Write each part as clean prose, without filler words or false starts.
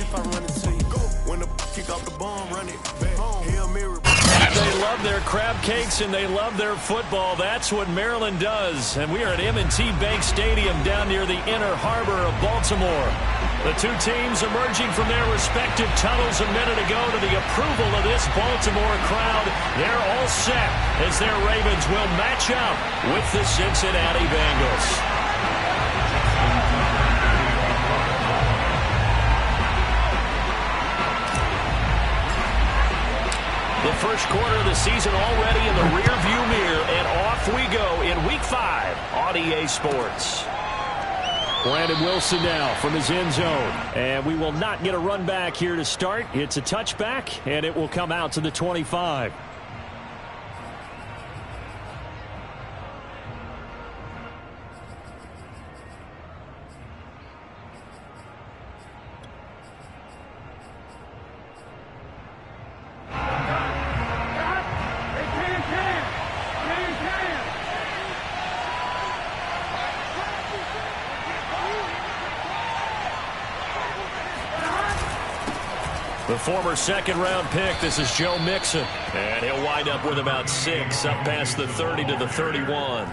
if I run into you. Go. When the kick off the bomb, run it back home. Hail Mary. They love their crab cakes and they love their football. That's what Maryland does. And we are at M&T Bank Stadium down near the inner harbor of Baltimore. The two teams emerging from their respective tunnels a minute ago to the approval of this Baltimore crowd. They're all set as their Ravens will match up with the Cincinnati Bengals. The first quarter of the season already in the rearview mirror, and off we go in Week 5 on EA Sports. Brandon Wilson now from his end zone, and we will not get a run back here to start. It's a touchback, and it will come out to the 25. The former second-round pick, this is Joe Mixon. And he'll wind up with about 6, up past the 30 to the 31.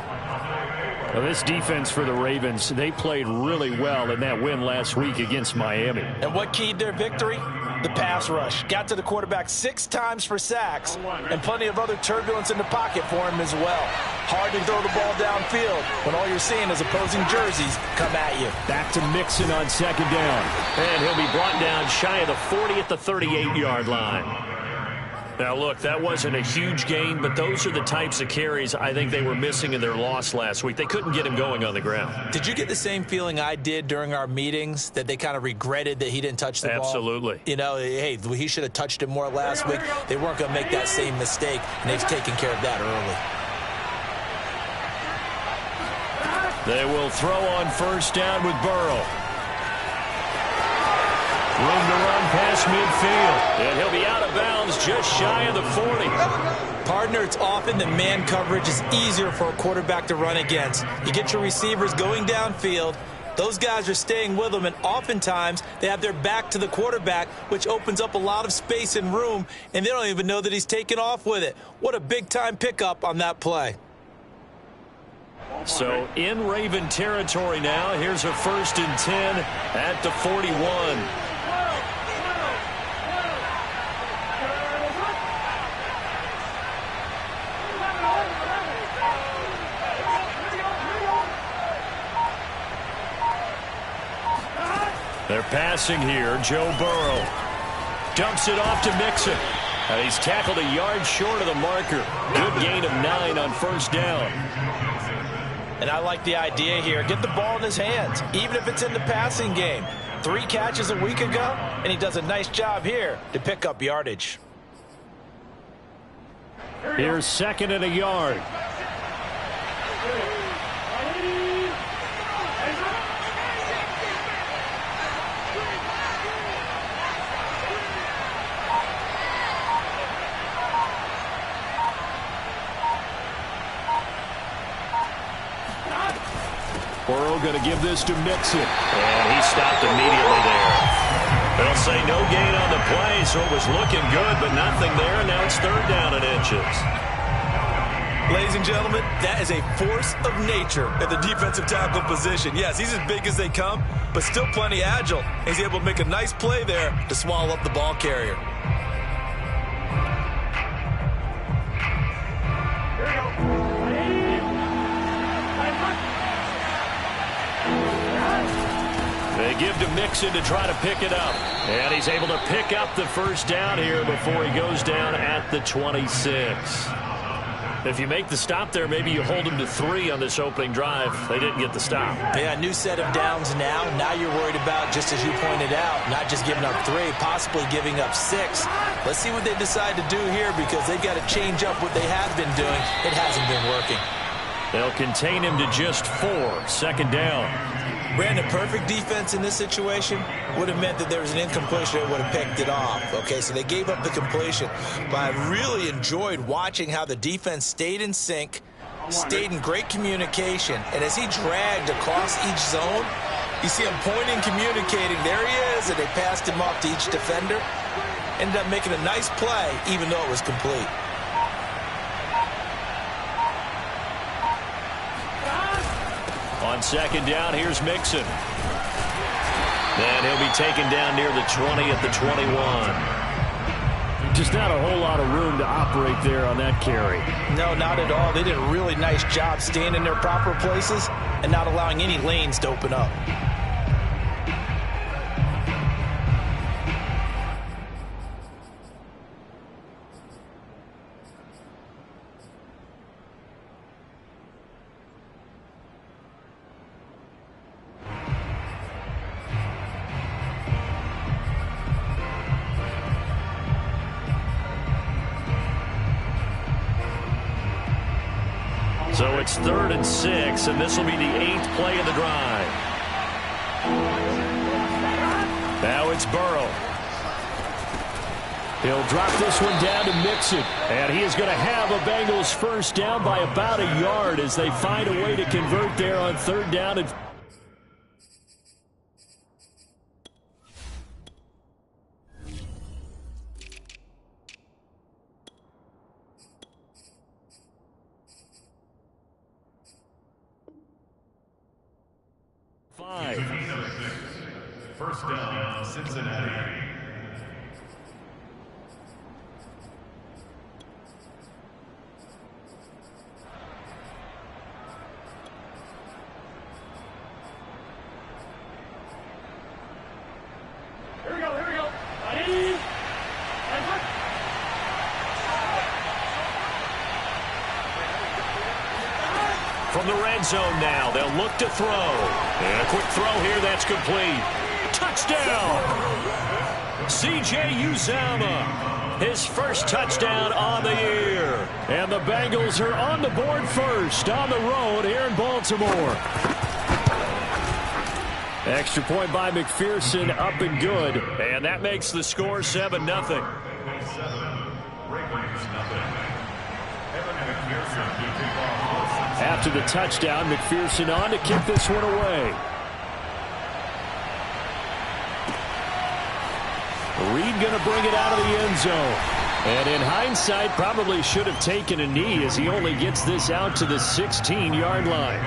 Well, this defense for the Ravens, they played really well in that win last week against Miami. And what keyed their victory? The pass rush. Got to the quarterback 6 times for sacks, and plenty of other turbulence in the pocket for him as well. Hard to throw the ball downfield when all you're seeing is opposing jerseys come at you. Back to Mixon on second down. And he'll be brought down shy of the 40 at the 38-yard line. Now, look, that wasn't a huge gain, but those are the types of carries I think they were missing in their loss last week. They couldn't get him going on the ground. Did you get the same feeling I did during our meetings, that they kind of regretted that he didn't touch the ball? Absolutely. You know, hey, he should have touched it more last week. They weren't going to make that same mistake, and they've taken care of that early. They will throw on first down with Burrow. Room to run past midfield. And he'll be out of bounds just shy of the 40. Partner, it's often that man coverage is easier for a quarterback to run against. You get your receivers going downfield. Those guys are staying with them, and oftentimes they have their back to the quarterback, which opens up a lot of space and room, and they don't even know that he's taken off with it. What a big-time pickup on that play. So in Raven territory now. Here's a 1st and 10 at the 41. They're passing here. Joe Burrow dumps it off to Mixon. And he's tackled a yard short of the marker. Good gain of 9 on first down. And I like the idea here. Get the ball in his hands, even if it's in the passing game. 3 catches a week ago, and he does a nice job here to pick up yardage. Here's 2nd and a yard. Burrow going to give this to Mixon. And he stopped immediately there. They'll say no gain on the play, so it was looking good, but nothing there. Now it's 3rd down and inches. Ladies and gentlemen, that is a force of nature at the defensive tackle position. Yes, he's as big as they come, but still plenty agile. He's able to make a nice play there to swallow up the ball carrier. They give to Mixon to try to pick it up. And he's able to pick up the first down here before he goes down at the 26. If you make the stop there, maybe you hold him to 3 on this opening drive. They didn't get the stop. Yeah, new set of downs now. Now you're worried about, just as you pointed out, not just giving up 3, possibly giving up 6. Let's see what they decide to do here, because they've got to change up what they have been doing. It hasn't been working. They'll contain him to just 4. 2nd down. Brandon, perfect defense in this situation would have meant that there was an incompletion that would have picked it off. Okay, so they gave up the completion. But I really enjoyed watching how the defense stayed in sync, stayed in great communication, and as he dragged across each zone, You see him pointing, communicating. There he is, and they passed him off to each defender. Ended up making a nice play, even though it was complete. On second down, here's Mixon. And he'll be taken down near the 20 at the 21. Just not a whole lot of room to operate there on that carry. No, not at all. They did a really nice job staying in their proper places and not allowing any lanes to open up. So it's 3rd and 6, and this will be the 8th play of the drive. Now it's Burrow. He'll drop this one down to Mixon. And he is going to have a Bengals first down by about a yard as they find a way to convert there on 3rd down and 5. First down, Cincinnati. Here we go. From the red zone now, they'll look to throw. And a quick throw here, that's complete. Touchdown! C.J. Uzomah, his first touchdown on the year. And the Bengals are on the board first on the road here in Baltimore. Extra point by McPherson, up and good. And that makes the score 7-0. After the touchdown, McPherson on to kick this one away. Reed going to bring it out of the end zone. And in hindsight, probably should have taken a knee as he only gets this out to the 16-yard line.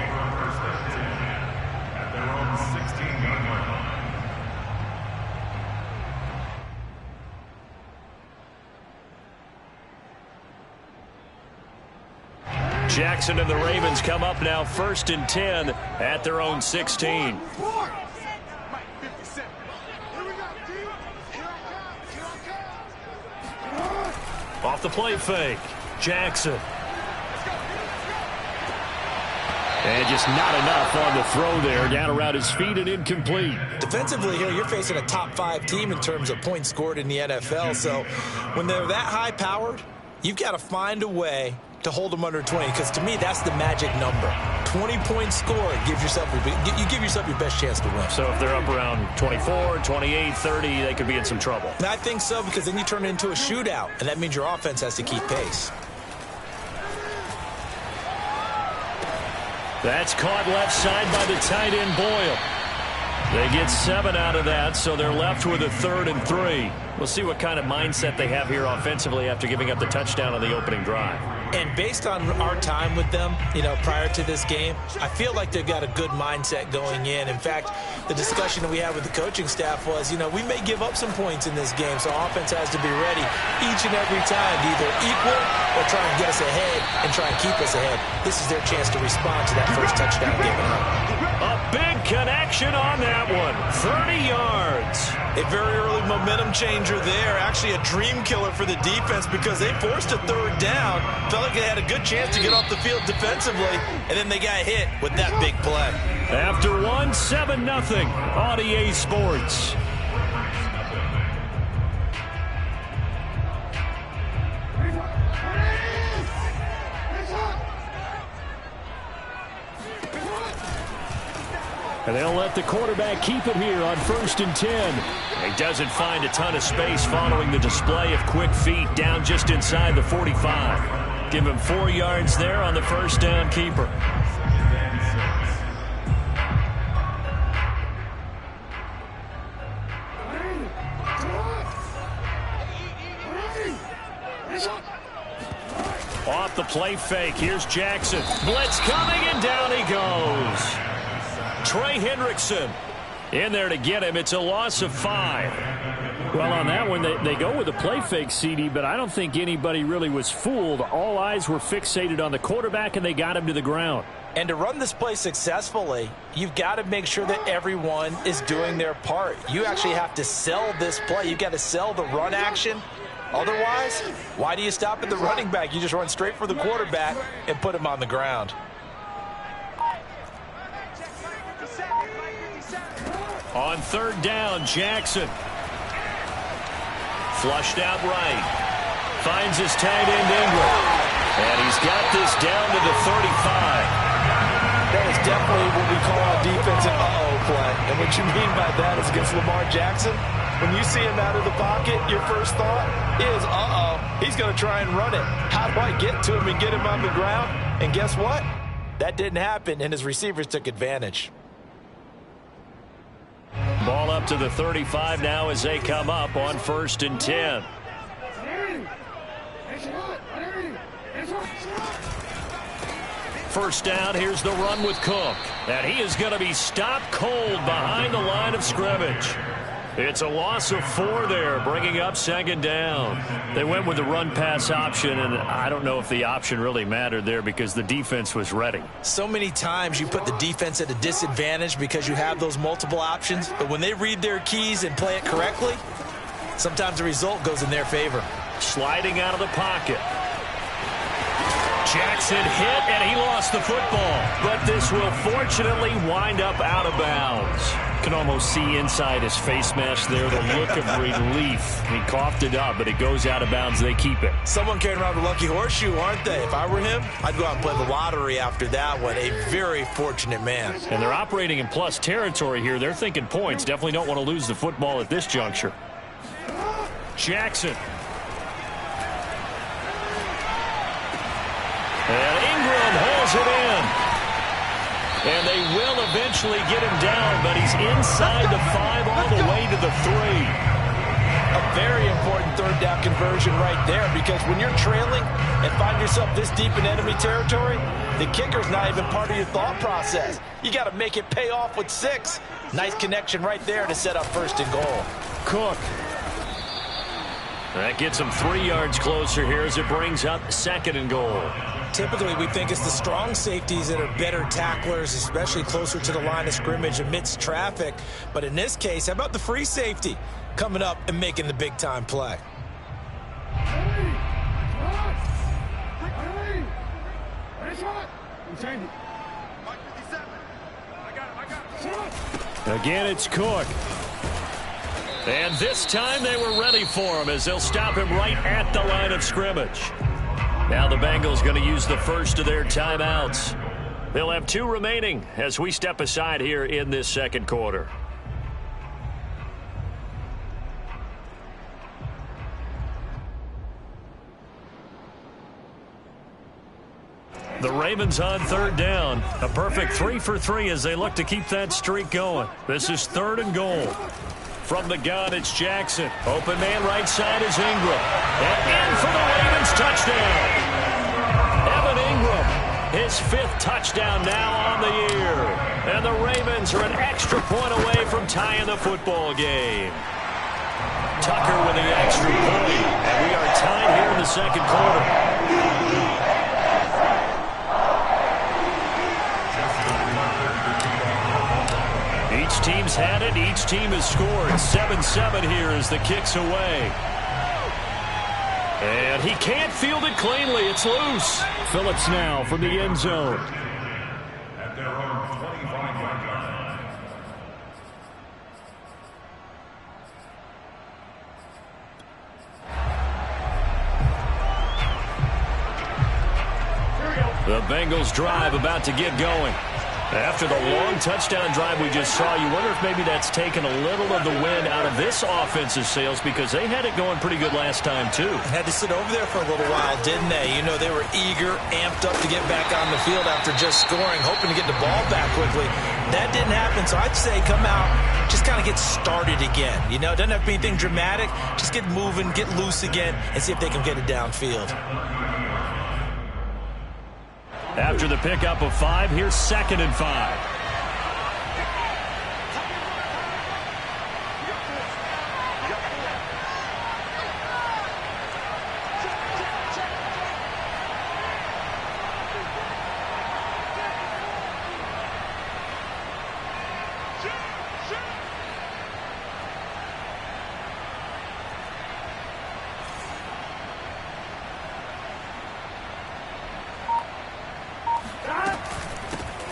Jackson and the Ravens come up now 1st and 10 at their own 16. Off the play fake, Jackson. And just not enough on the throw there, down around his feet and incomplete. Defensively here, you're facing a top-5 team in terms of points scored in the NFL. So when they're that high-powered, you've got to find a way to hold them under 20, because to me that's the magic number. 20 points scored gives yourself you give yourself your best chance to win. So if they're up around 24, 28, 30, they could be in some trouble. And I think so, because then you turn it into a shootout, and that means your offense has to keep pace. That's caught left side by the tight end Boyle. They get 7 out of that, so they're left with a 3rd and 3. We'll see what kind of mindset they have here offensively after giving up the touchdown on the opening drive. And based on our time with them, prior to this game, I feel like they've got a good mindset going in. In fact, the discussion that we had with the coaching staff was, we may give up some points in this game, so offense has to be ready each and every time to either equal or try and get us ahead and try and keep us ahead. This is their chance to respond to that first touchdown given up. A big connection on that one. 30 yards. A very early momentum changer there. Actually a dream killer for the defense because they forced a 3rd down. Felt like they had a good chance to get off the field defensively, and then they got hit with that big play. After 7-0 on EA Sports. And they'll let the quarterback keep it here on 1st and 10. He doesn't find a ton of space following the display of quick feet down just inside the 45. Give him 4 yards there on the first down keeper. the play fake. Here's Jackson. Blitz coming, and down he goes. Trey Hendrickson in there to get him. It's a loss of 5. Well, on that one, they go with a play fake, CD, but I don't think anybody really was fooled. All eyes were fixated on the quarterback, and they got him to the ground. And to run this play successfully, you've got to make sure that everyone is doing their part. You actually have to sell this play. You've got to sell the run action. Otherwise, why do you stop at the running back? You just run straight for the quarterback and put him on the ground. On third down, Jackson. Flushed out right. Finds his tight end Ingram. And he's got this down to the 35. That is definitely what we call a defensive uh-oh play. And what you mean by that is against Lamar Jackson, when you see him out of the pocket, your first thought is, uh-oh, he's going to try and run it. How do I get to him and get him on the ground? And guess what? That didn't happen, and his receivers took advantage. Ball up to the 35 now as they come up on 1st and 10. First down, here's the run with Cook. And he is going to be stopped cold behind the line of scrimmage. It's a loss of 4 there, bringing up 2nd down. They went with the run-pass option, and I don't know if the option really mattered there because the defense was ready. So many times you put the defense at a disadvantage because you have those multiple options, but when they read their keys and play it correctly, sometimes the result goes in their favor. Sliding out of the pocket. Jackson hit, and he lost the football. But this will fortunately wind up out of bounds. Can almost see inside his face mask there, the look of relief. He coughed it up, but it goes out of bounds. They keep it. Someone carrying around the lucky horseshoe, aren't they? If I were him, I'd go out and play the lottery after that one. A very fortunate man. And they're operating in plus territory here. They're thinking points. Definitely don't want to lose the football at this juncture. Jackson. And Ingram holds it in. And they will eventually get him down, but he's inside the 5 all the way to the 3. A very important third down conversion right there, because when you're trailing and find yourself this deep in enemy territory, the kicker's not even part of your thought process. You got to make it pay off with 6. Nice connection right there to set up 1st and goal. Cook. That gets him 3 yards closer here as it brings up 2nd and goal. Typically, we think it's the strong safeties that are better tacklers, especially closer to the line of scrimmage amidst traffic. But in this case, how about the free safety coming up and making the big-time play? Again, it's Cook. And this time they were ready for him as they'll stop him right at the line of scrimmage. Now the Bengals going to use the first of their timeouts. They'll have 2 remaining as we step aside here in this 2nd quarter. The Ravens on 3rd down. A perfect 3 for 3 as they look to keep that streak going. This is 3rd and goal. From the gun, it's Jackson. Open man right side is Ingram. And in for the Ravens touchdown. Evan Ingram, his 5th touchdown now on the year. And the Ravens are an extra point away from tying the football game. Tucker with the extra point. And we are tied here in the 2nd quarter. Each team's had it. Each team has scored. 7-7 here as the kick's away. And he can't field it cleanly. It's loose. Phillips now from the end zone. At their own 25-yard line. The Bengals drive about to get going. After the long touchdown drive we just saw, you wonder if maybe that's taken a little of the wind out of this offensive sails, because they had it going pretty good last time, too. Had to sit over there for a little while, didn't they? You know, they were eager, amped up to get back on the field after just scoring, hoping to get the ball back quickly. That didn't happen, so I'd say come out, just kind of get started again. You know, it doesn't have to be anything dramatic. Just get moving, get loose again, and see if they can get it downfield. After the pickup of 5, here's 2nd and 5.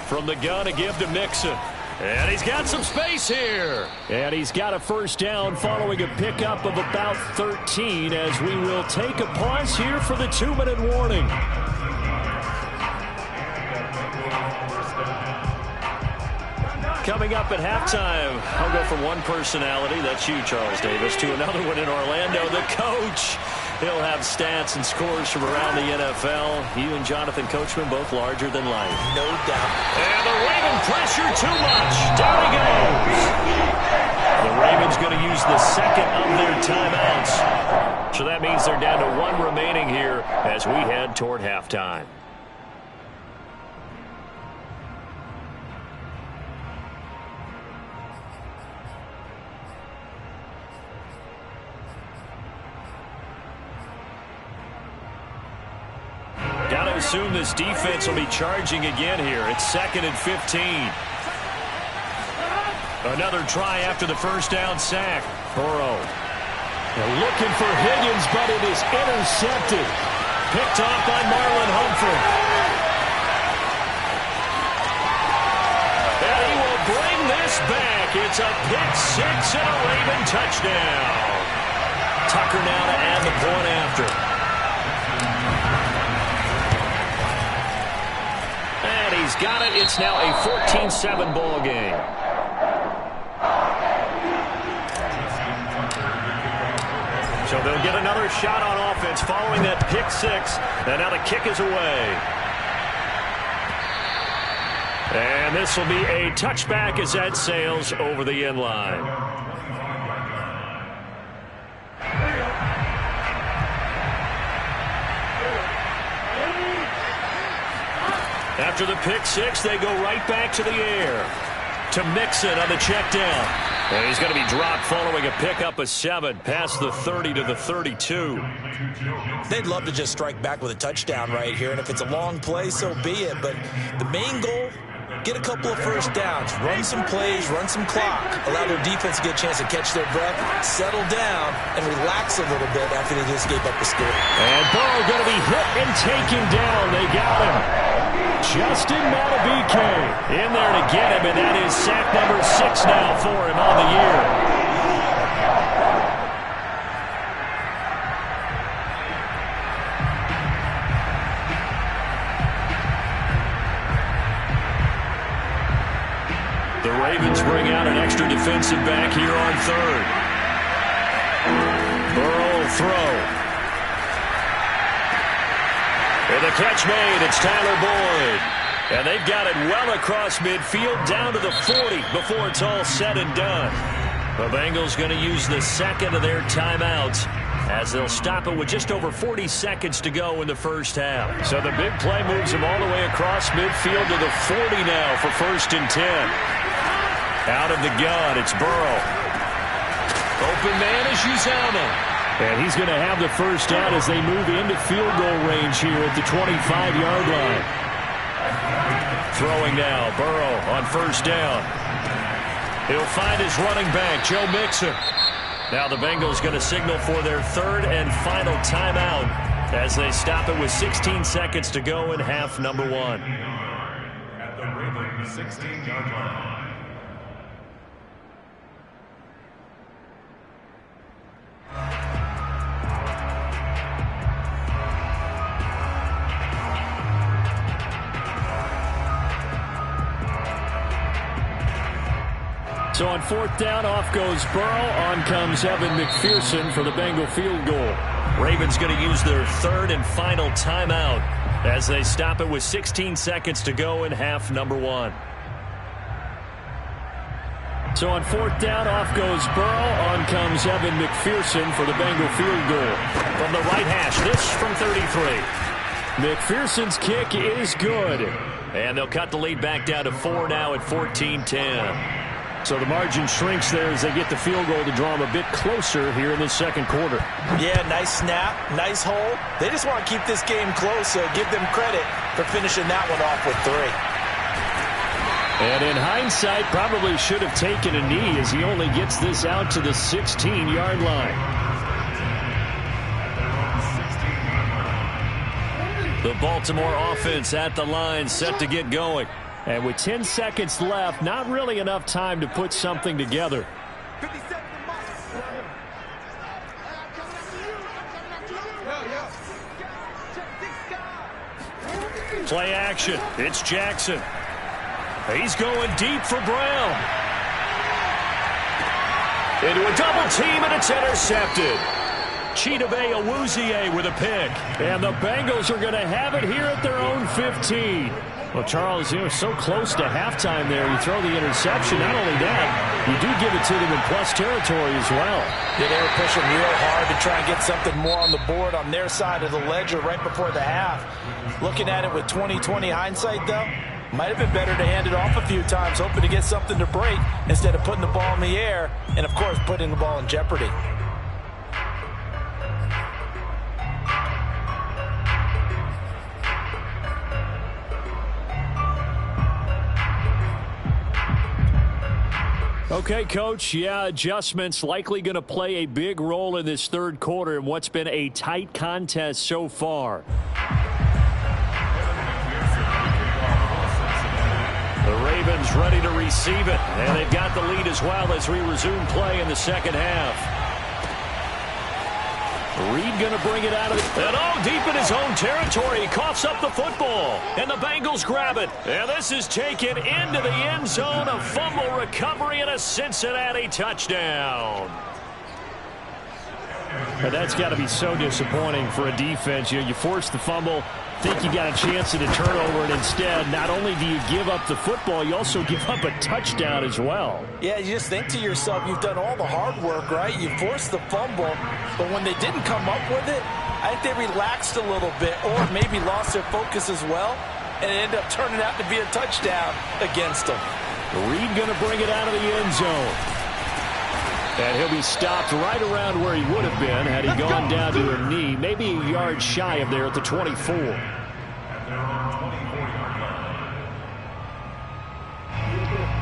From the gun, a give to Mixon. And he's got some space here. And he's got a first down following a pickup of about 13 as we will take a pause here for the 2-minute warning. Coming up at halftime, I'll go from one personality, that's you, Charles Davis, to another one in Orlando, the coach. He'll have stats and scores from around the NFL. You and Jonathan Coachman both larger than life. No doubt. And the Raven pressure too much. Down he goes. The Ravens going to use the 2nd of their timeouts. So that means they're down to 1 remaining here as we head toward halftime. Got to assume this defense will be charging again here. It's 2nd and 15. Another try after the first down sack. Burrow. They're looking for Higgins, but it is intercepted. Picked off by Marlon Humphrey. And he will bring this back. It's a pick 6 and a Raven touchdown. Tucker now to add the point after. He's got it. It's now a 14-7 ball game. So they'll get another shot on offense following that pick 6. And now the kick is away. And this will be a touchback as that sails over the end line. After the pick 6, they go right back to the air. To Mixon on the check down. And he's going to be dropped following a pickup of 7 past the 30 to the 32. They'd love to just strike back with a touchdown right here, and if it's a long play, so be it. But the main goal, get a couple of first downs, run some plays, run some clock, allow their defense to get a chance to catch their breath, settle down, and relax a little bit after they just gave up the score. And Burrow going to be hit and taken down. They got him. Justin Matabike in there to get him, and that is sack number 6 now for him on the year. The Ravens bring out an extra defensive back here on 3rd. Burrow will throw. And the catch made, it's Tyler Boyd. And they've got it well across midfield, down to the 40 before it's all said and done. The Bengals going to use the 2nd of their timeouts as they'll stop it with just over 40 seconds to go in the first half. So the big play moves them all the way across midfield to the 40 now for 1st and 10. Out of the gun, it's Burrow. Open man is Uzomah. And he's going to have the first down as they move into field goal range here at the 25-yard line. Throwing now, Burrow on 1st down. He'll find his running back, Joe Mixon. Now the Bengals going to signal for their 3rd and final timeout as they stop it with 16 seconds to go in half number 1. At the Raven 16-yard line. So on 4th down, off goes Burrow. On comes Evan McPherson for the Bengal field goal. Ravens going to use their 3rd and final timeout as they stop it with 16 seconds to go in half number 1. So on 4th down, off goes Burrow. On comes Evan McPherson for the Bengal field goal. From the right hash, this from 33. McPherson's kick is good. And they'll cut the lead back down to 4 now at 14-10. So the margin shrinks there as they get the field goal to draw them a bit closer here in this second quarter. Yeah, nice snap, nice hole. They just want to keep this game close, so give them credit for finishing that one off with 3. And in hindsight, probably should have taken a knee as he only gets this out to the 16-yard line. The Baltimore offense at the line, set to get going. And with 10 seconds left, not really enough time to put something together. Play action. It's Jackson. He's going deep for Brown. Into a double team, and it's intercepted. Chidobe Awuzie with a pick. And the Bengals are going to have it here at their own 15. Well, Charles, so close to halftime there. You throw the interception. Not only that, you do give it to them in plus territory as well. Yeah, they were pushing real hard to try and get something more on the board on their side of the ledger right before the half. Looking at it with 20/20 hindsight, though, might have been better to hand it off a few times, hoping to get something to break instead of putting the ball in the air and, of course, putting the ball in jeopardy. Okay, Coach, adjustments likely going to play a big role in this third quarter in what's been a tight contest so far. The Ravens ready to receive it, and they've got the lead as well as we resume play in the second half. Reed going to bring it out of it. And deep in his own territory. He coughs up the football. And the Bengals grab it. And this is taken into the end zone. A fumble recovery and a Cincinnati touchdown. And that's got to be so disappointing for a defense. You force the fumble, think you got a chance at a turnover, and instead, not only do you give up the football, you also give up a touchdown as well. Yeah, you just think to yourself, you've done all the hard work, right? You forced the fumble, but when they didn't come up with it, I think they relaxed a little bit or maybe lost their focus as well, and it ended up turning out to be a touchdown against them. Reed going to bring it out of the end zone. And he'll be stopped right around where he would have been had he gone down to a knee, maybe a yard shy of there at the 24.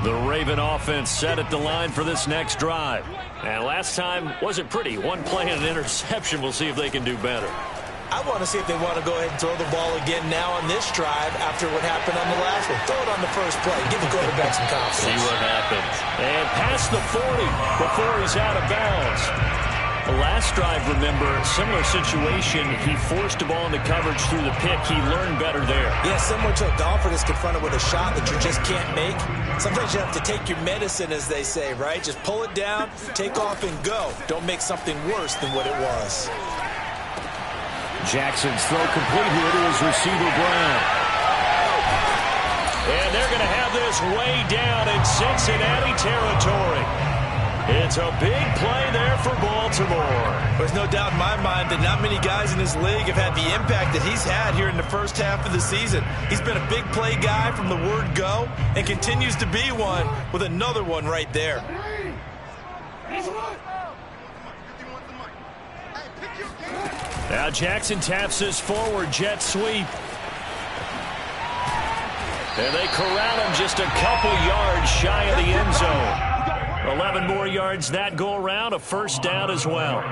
The Raven offense set at the line for this next drive. And last time wasn't pretty. One play and an interception. We'll see if they can do better. I want to see if they want to go ahead and throw the ball again now on this drive after what happened on the last one. Throw it on the first play. Give the quarterback some confidence. See what happens. And past the 40 before he's out of bounds. The last drive, remember, similar situation. He forced the ball into coverage through the pick. He learned better there. Yeah, similar to a golfer that's confronted with a shot that you just can't make. Sometimes you have to take your medicine, as they say, right? Just pull it down, take off, and go. Don't make something worse than what it was. Jackson's throw complete here to his receiver, Brown. And they're going to have this way down in Cincinnati territory. It's a big play there for Baltimore. There's no doubt in my mind that not many guys in this league have had the impact that he's had here in the first half of the season. He's been a big play guy from the word go and continues to be one with another one right there. Now Jackson taps this forward jet sweep. And they corral him just a couple yards shy of the end zone. 11 more yards that go around, a first down as well.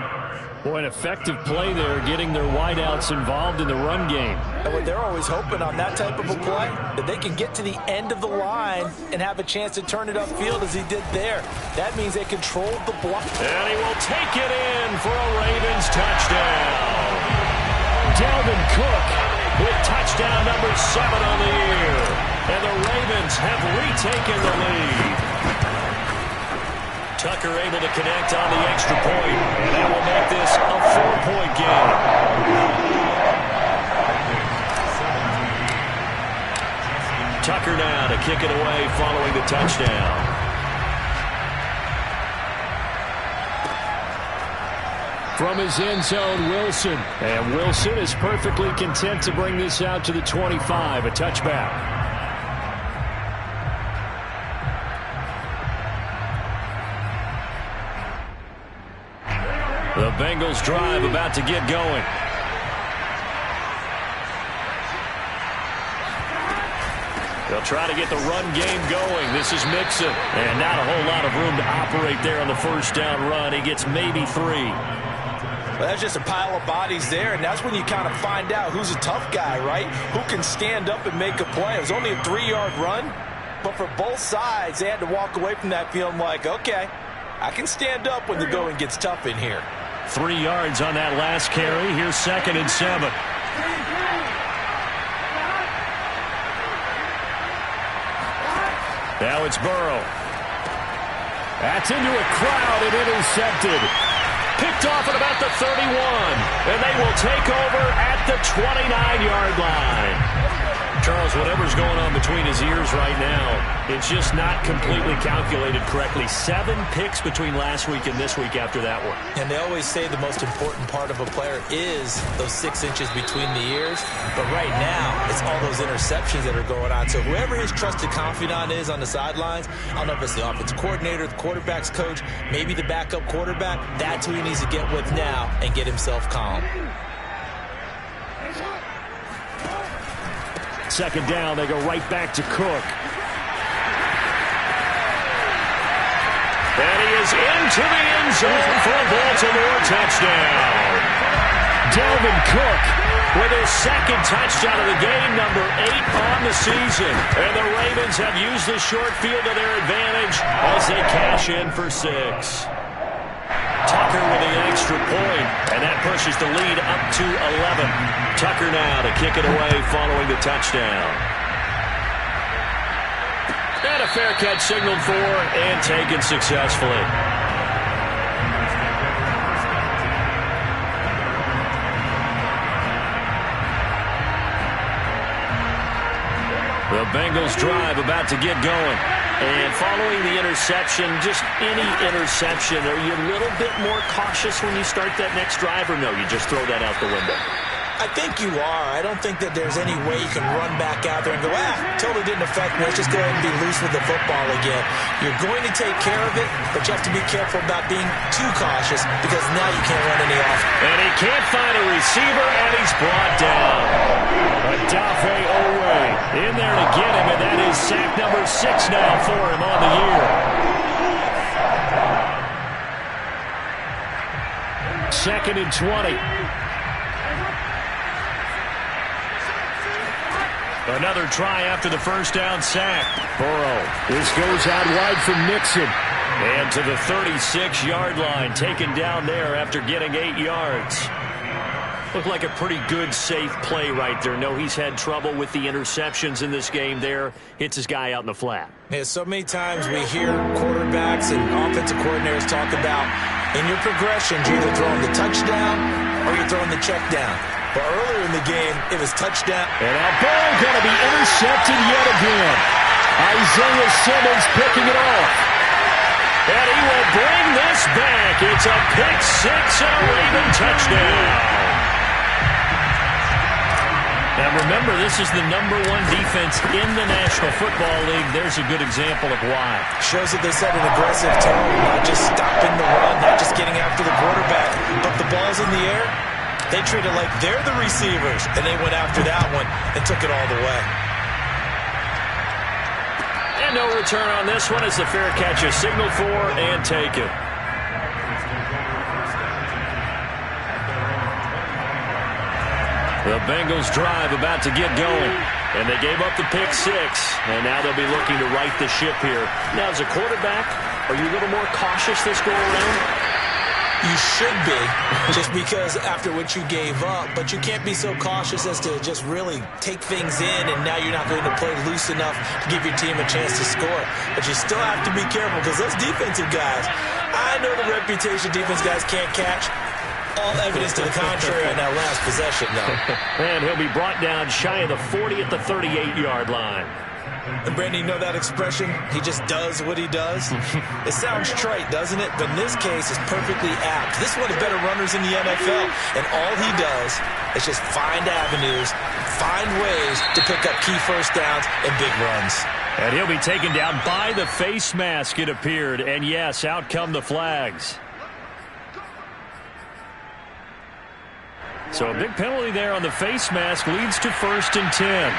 Boy, an effective play there, getting their wideouts involved in the run game. And what they're always hoping on that type of a play, that they can get to the end of the line and have a chance to turn it upfield as he did there. That means they controlled the block. And he will take it in for a Ravens touchdown. Dalvin Cook with touchdown number 7 on the year. And the Ravens have retaken the lead. Tucker able to connect on the extra point, and that will make this a 4-point game. Tucker now to kick it away following the touchdown. from his end zone, Wilson. And Wilson is perfectly content to bring this out to the 25, a touchback. The Bengals drive about to get going. They'll try to get the run game going. This is Mixon. And not a whole lot of room to operate there on the first down run. He gets maybe 3. Well, that's just a pile of bodies there, and that's when you kind of find out who's a tough guy, right? Who can stand up and make a play. It was only a 3-yard run, but for both sides, they had to walk away from that feeling like, okay, I can stand up when the going gets tough in here. 3 yards on that last carry. Here's 2nd and 7. Now it's Burrow. That's into a crowd and intercepted. Picked off at about the 31. And they will take over at the 29-yard line. Charles, whatever's going on between his ears right now, it's just not completely calculated correctly. 7 picks between last week and this week after that one. And they always say the most important part of a player is those 6 inches between the ears. But right now, it's all those interceptions that are going on. So whoever his trusted confidant is on the sidelines, I don't know if it's the offensive coordinator, the quarterback's coach, maybe the backup quarterback, that's who he needs to get with now and get himself calm. 2nd down, they go right back to Cook. And he is into the end zone for a Baltimore touchdown. Dalvin Cook with his 2nd touchdown of the game, number 8 on the season. And the Ravens have used the short field to their advantage as they cash in for 6. Tucker with an extra point, and that pushes the lead up to 11. Tucker now to kick it away following the touchdown. And a fair catch signaled for and taken successfully. The Bengals drive about to get going. And following the interception, just any interception, are you a little bit more cautious when you start that next drive, or no, you just throw that out the window? I think you are. I don't think that there's any way you can run back out there and go, totally didn't affect me. Let's just go ahead and be loose with the football again. You're going to take care of it, but you have to be careful about being too cautious because now you can't run any off. And he can't find a receiver, and he's brought down. Adafe Owe in there to get him, and that is sack number 6 now for him on the year. 2nd and 20. Another try after the first down sack. Burrow. This goes out wide from Mixon. And to the 36-yard line, taken down there after getting 8 yards. Looked like a pretty good, safe play right there. No, he's had trouble with the interceptions in this game there. Hits his guy out in the flat. Yeah, so many times we hear quarterbacks and offensive coordinators talk about in your progressions, you're either throwing the touchdown or you're throwing the check down. But earlier in the game, it was touchdown. And now Burrow going to be intercepted yet again. Isaiah Simmons picking it off. And he will bring this back. It's a pick 6 and a Raven touchdown. Now remember, this is the number 1 defense in the National Football League. There's a good example of why. Shows that they set an aggressive tone, not just stopping the run, not just getting after the quarterback, but the ball's in the air. They treat it like they're the receivers, and they went after that one and took it all the way. And no return on this one as the fair catch is signaled for and taken. The Bengals drive about to get going. And they gave up the pick 6. And now they'll be looking to right the ship here. Now, as a quarterback, are you a little more cautious this go around? You should be, just because after what you gave up. But you can't be so cautious as to just really take things in, and now you're not going to play loose enough to give your team a chance to score. But you still have to be careful because those defensive guys, I know the reputation defense guys can't catch. All evidence to the contrary on that last possession, though. And he'll be brought down shy of the 40 at the 38-yard line. And Brandon, you know that expression? He just does what he does? It sounds trite, doesn't it? But in this case, it's perfectly apt. This is one of the better runners in the NFL. And all he does is just find avenues, find ways to pick up key first downs and big runs. And he'll be taken down by the face mask, it appeared. And yes, out come the flags. So a big penalty there on the face mask leads to 1st and 10.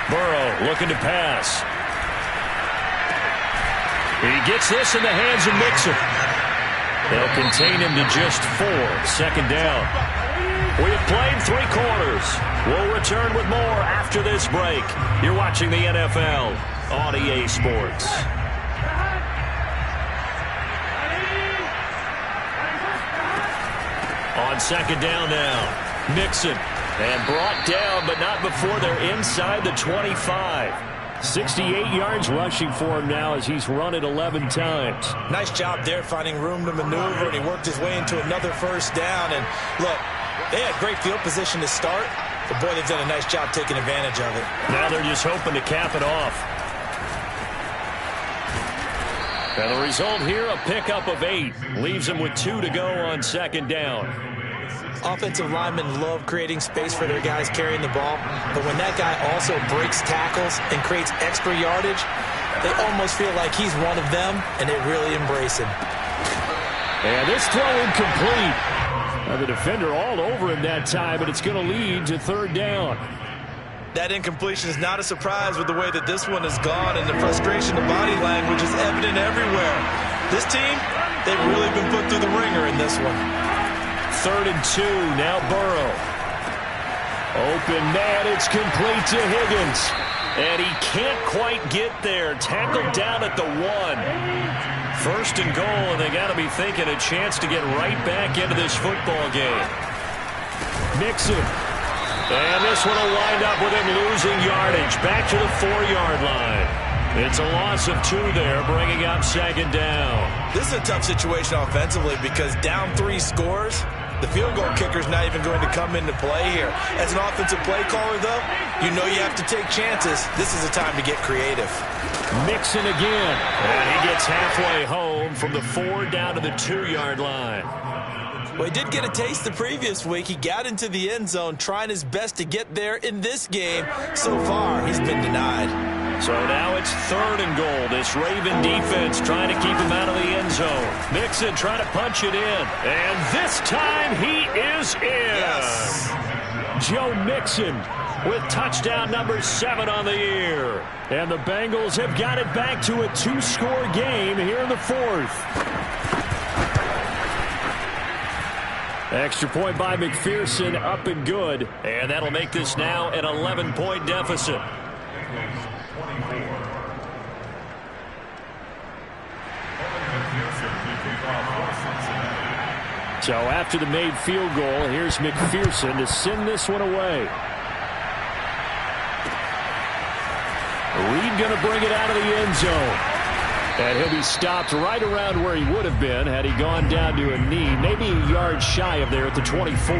Burrow looking to pass. He gets this in the hands of Mixon. They'll contain him to just 4. 2nd down. We've played 3 quarters. We'll return with more after this break. You're watching the NFL on EA Sports. On 2nd down now, Mixon. And brought down, but not before they're inside the 25. 68 yards rushing for him now as he's run it 11 times. Nice job there finding room to maneuver, and he worked his way into another 1st down. And look, they had great field position to start, but boy, they've done a nice job taking advantage of it. Now they're just hoping to cap it off. And the result here, a pickup of 8. Leaves him with 2 to go on 2nd down. Offensive linemen love creating space for their guys carrying the ball, but when that guy also breaks tackles and creates extra yardage, they almost feel like he's one of them, and they really embrace him. And this throw incomplete. The defender all over him that time, but it's going to lead to 3rd down. That incompletion is not a surprise with the way that this one has gone, and the frustration of body language is evident everywhere. This team, they've really been put through the ringer in this one. 3rd and 2, now Burrow. Open man, it's complete to Higgins. And he can't quite get there. Tackled down at the 1. 1st and goal, and they got to be thinking a chance to get right back into this football game. Mixon. And this one will wind up with him losing yardage. Back to the 4-yard line. It's a loss of 2 there, bringing up 2nd down. This is a tough situation offensively because down 3 scores, the field goal kicker's not even going to come into play here. As an offensive play caller, though, you know you have to take chances. This is a time to get creative. Mixon again. And he gets halfway home from the 4 down to the 2-yard line. Well, he did get a taste the previous week. He got into the end zone trying his best to get there in this game. So far, he's been denied. So now it's 3rd and goal. This Raven defense trying to keep him out of the end zone. Mixon trying to punch it in. And this time he is in. Yes. Joe Mixon with touchdown number 7 on the year. And the Bengals have got it back to a 2-score game here in the 4th. Extra point by McPherson, up and good. And that'll make this now an 11-point deficit. So after the made field goal, here's McPherson to send this one away. Reed going to bring it out of the end zone. And he'll be stopped right around where he would have been had he gone down to a knee, maybe a yard shy of there at the 24.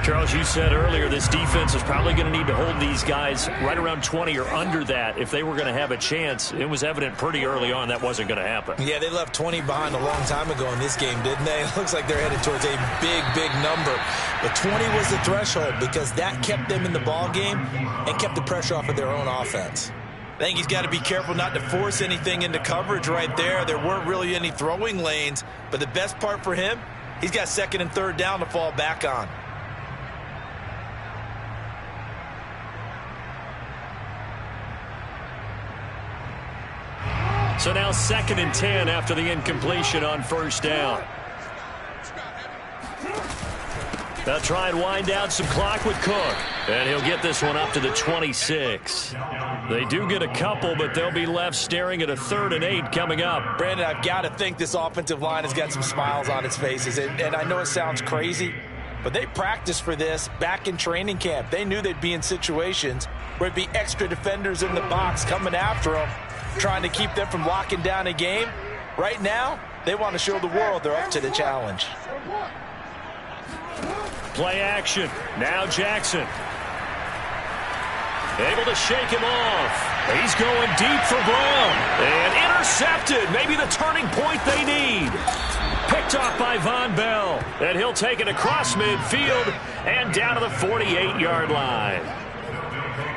Charles, you said earlier this defense is probably going to need to hold these guys right around 20 or under that if they were going to have a chance. It was evident pretty early on that wasn't going to happen. Yeah, they left 20 behind a long time ago in this game, didn't they? It looks like they're headed towards a big, big number. But 20 was the threshold because that kept them in the ball game and kept the pressure off of their own offense. I think he's got to be careful not to force anything into coverage right there. There weren't really any throwing lanes, but the best part for him, he's got 2nd and 3rd down to fall back on. So now 2nd and 10 after the incompletion on 1st down. They'll try and wind down some clock with Cook. And he'll get this one up to the 26. They do get a couple, but they'll be left staring at a 3rd and 8 coming up. Brandon, I've got to think this offensive line has got some smiles on its faces. And I know it sounds crazy, but they practiced for this back in training camp. They knew they'd be in situations where it'd be extra defenders in the box coming after them, trying to keep them from locking down a game. Right now, they want to show the world they're up to the challenge. Play action. Now Jackson. Able to shake him off. He's going deep for Brown. And intercepted. Maybe the turning point they need. Picked off by Von Bell. And he'll take it across midfield and down to the 48-yard line.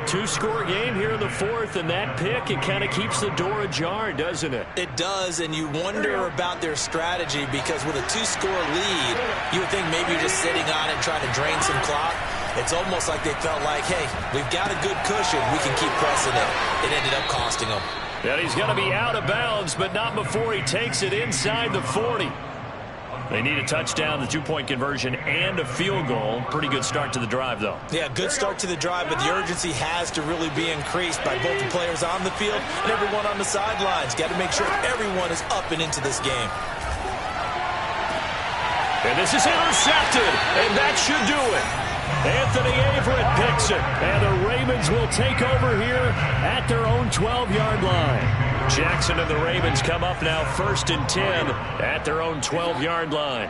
Two-score game here in the fourth, and that pick, it kind of keeps the door ajar, doesn't it? It does, and you wonder about their strategy because with a two-score lead, you would think maybe you're just sitting on it trying to drain some clock. It's almost like they felt like, hey, we've got a good cushion. We can keep pressing it. It ended up costing them. And he's going to be out of bounds, but not before he takes it inside the 40. They need a touchdown, the two-point conversion, and a field goal. Pretty good start to the drive, though. Yeah, good start to the drive, but the urgency has to really be increased by both the players on the field and everyone on the sidelines. Got to make sure everyone is up and into this game. And this is intercepted, and that should do it. Anthony Averett picks it, and the Ravens will take over here at their own 12-yard line. Jackson and the Ravens come up now 1st and 10 at their own 12-yard line.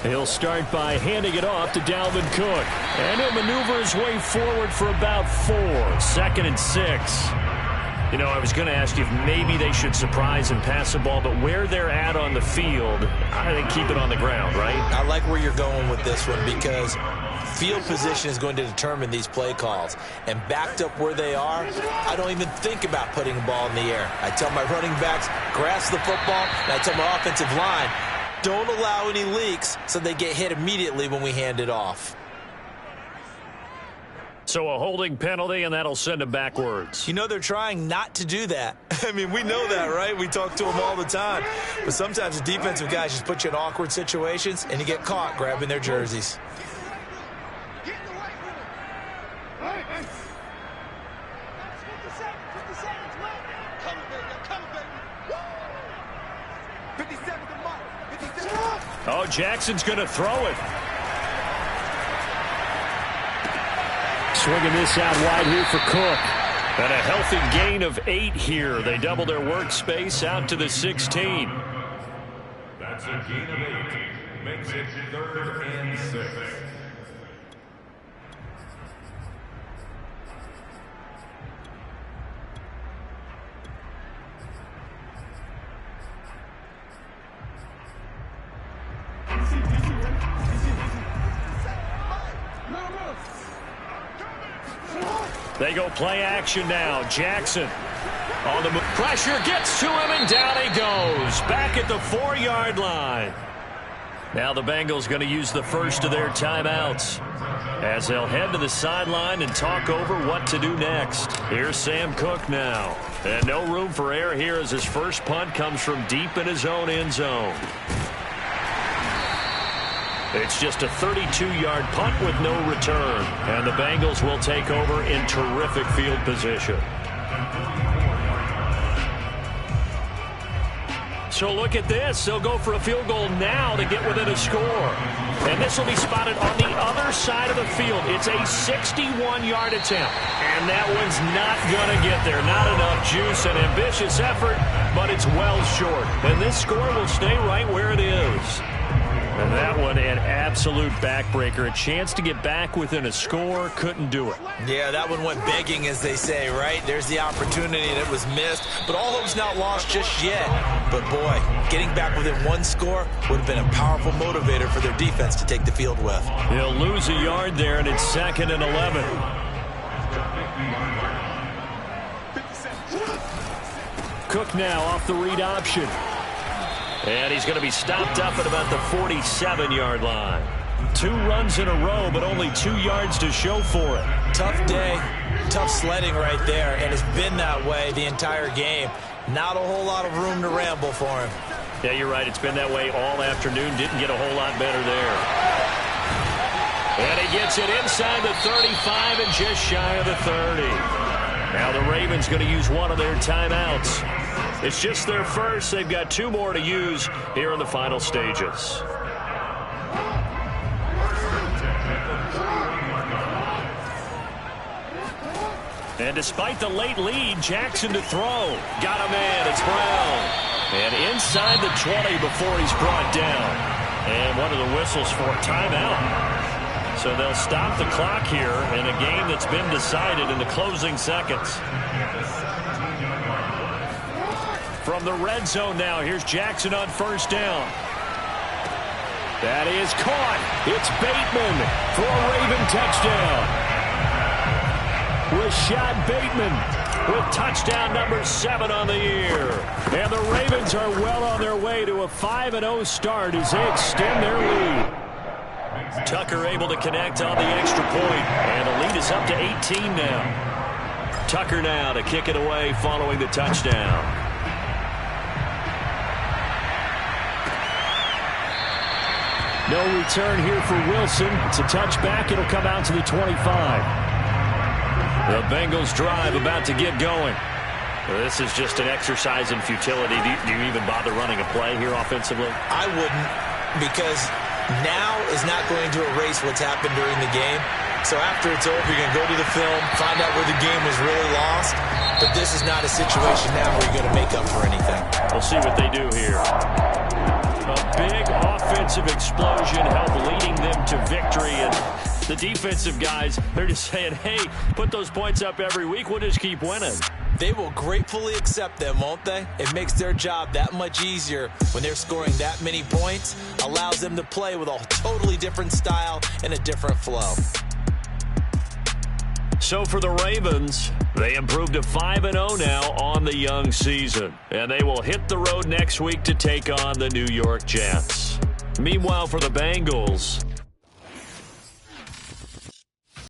He'll start by handing it off to Dalvin Cook. And he'll maneuver his way forward for about 4. 2nd and 6. You know, I was going to ask you if maybe they should surprise and pass the ball, but where they're at on the field, I think keep it on the ground, right? I like where you're going with this one because field position is going to determine these play calls. And backed up where they are, I don't even think about putting the ball in the air. I tell my running backs, grasp the football, and I tell my offensive line, don't allow any leaks so they get hit immediately when we hand it off. So a holding penalty, and that'll send them backwards. You know, they're trying not to do that. I mean, we know that, right? We talk to them all the time. But sometimes the defensive guys just put you in awkward situations, and you get caught grabbing their jerseys. Oh, Jackson's going to throw it. Swinging this out wide here for Cook. And a healthy gain of 8 here. They double their workspace out to the 16. That's a gain of 8. Makes it 3rd and 6. They go play action now. Jackson on the move. Pressure gets to him, and down he goes. Back at the 4-yard line. Now the Bengals going to use the first of their timeouts as they'll head to the sideline and talk over what to do next. Here's Sam Cook now. And no room for error here as his first punt comes from deep in his own end zone. It's just a 32-yard punt with no return. And the Bengals will take over in terrific field position. So look at this. They'll go for a field goal now to get within a score. And this will be spotted on the other side of the field. It's a 61-yard attempt. And that one's not going to get there. Not enough juice, an ambitious effort, but it's well short. And this score will stay right where it is. And that one, an absolute backbreaker. A chance to get back within a score, couldn't do it. Yeah, that one went begging, as they say, right? There's the opportunity, and it was missed. But all hope's not lost just yet. But, boy, getting back within one score would have been a powerful motivator for their defense to take the field with. They'll lose a yard there, and it's 2nd and 11. Cook now off the read option. And he's going to be stopped up at about the 47-yard line. 2 runs in a row, but only 2 yards to show for it. Tough day, tough sledding right there, and it's been that way the entire game. Not a whole lot of room to ramble for him. Yeah, you're right. It's been that way all afternoon. Didn't get a whole lot better there. And he gets it inside the 35 and just shy of the 30. Now the Ravens going to use one of their timeouts. It's just their first. They've got 2 more to use here in the final stages. And despite the late lead, Jackson to throw. Got a man. It's Brown. And inside the 20 before he's brought down. And one of the whistles for timeout. So they'll stop the clock here in a game that's been decided in the closing seconds. From the red zone now, here's Jackson on first down. That is caught. It's Bateman for a Raven touchdown. Rashad Bateman with touchdown number 7 on the year. And the Ravens are well on their way to a 5-0 start as they extend their lead. Tucker able to connect on the extra point, and the lead is up to 18 now. Tucker now to kick it away following the touchdown. No return here for Wilson. It's a touchback. It'll come out to the 25. The Bengals drive about to get going. This is just an exercise in futility. Do you even bother running a play here offensively? I wouldn't, because now is not going to erase what's happened during the game. So after it's over, you're going to go to the film, find out where the game was really lost. But this is not a situation now where you're going to make up for anything. We'll see what they do here. A big offensive explosion helped leading them to victory. And the defensive guys, they're just saying, hey, put those points up every week. We'll just keep winning. They will gratefully accept them, won't they? It makes their job that much easier when they're scoring that many points. Allows them to play with a totally different style and a different flow. So for the Ravens, they improved to 5-0 now on the young season. And they will hit the road next week to take on the New York Jets. Meanwhile, for the Bengals,